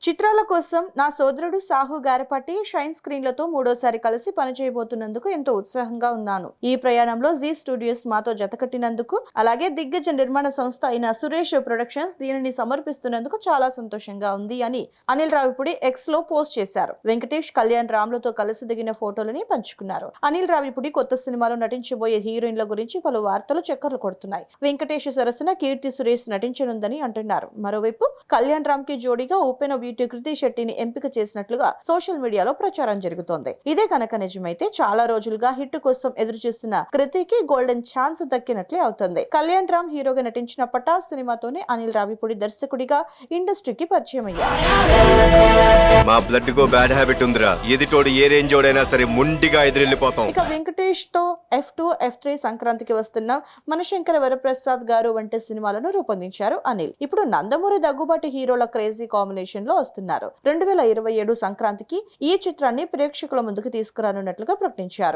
చిత్రాల కోసం నా సోదరుడు సాహు గారపట్టి షైన్ స్క్రీన్లతో మూడోసారి కలిసి పనిచేయబోతున్నందుకు ఎంతో ఉత్సాహంగా ఉన్నాను. ఈ ప్రయాణంలో జీ స్టూడియోస్ మాతో జతకట్టినందుకు, అలాగే దిగ్గజ నిర్మాణ సంస్థ అయిన సురేష్ ప్రొడక్షన్స్ దీనిని సమర్పిస్తున్నందుకు చాలా సంతోషంగా ఉంది అని అనిల్ రావిపూడి ఎక్స్ లో పోస్ట్ చేశారు. వెంకటేష్, కళ్యాణ్ రామ్లతో కలిసి దిగిన ఫోటోలని పంచుకున్నారు. అనిల్ రావిపూడి కొత్త సినిమాలో నటించబోయే హీరోయిన్ల గురించి పలు వార్తలు చక్కర్లు కొడుతున్నాయి. వెంకటేష్ సరసన కీర్తి సురేష్ నటించనుందని అంటున్నారు. మరోవైపు కళ్యాణ్ రామ్ కి జోడీగా ఓపెన్ బ్యూటీ కృతి శెట్టిని ఎంపిక చేసినట్లుగా సోషల్ మీడియాలో ప్రచారం జరుగుతోంది. ఇదే కనుక నిజమైతే చాలా రోజులుగా హిట్ కోసం ఎదురు చూస్తున్న కృతికి గోల్డెన్ ఛాన్స్ దక్కినట్లే అవుతుంది. కళ్యాణ్ రామ్ హీరోగా నటించిన పటాస్ సినిమాతోనే అనిల్ రావిపూడి దర్శకుడిగా ఇండస్ట్రీకి పరిచయం అయ్యారు. మా బ్లడ్ కో బ్యాడ్ హ్యాబిట్ ఉందిరా. ఎదిటోడు ఏ రేంజ్ ఓడైనా సరే ముండిగా ఎదిరెళ్ళిపోతాం. ఇక వెంకటేష్ తో F2, F3 సంక్రాంతికి వస్తున్న మనశంకర వరప్రసాద్ గారు వంటి సినిమాలను రూపొందించారు అనిల్. ఇప్పుడు నందమూరి దగ్గుబాటి హీరోల క్రేజీ కాంబినేషన్ లో వస్తున్నారు. 2027 సంక్రాంతికి ఈ చిత్రాన్ని ప్రేక్షకుల ముందుకు తీసుకురానున్నట్లుగా ప్రకటించారు.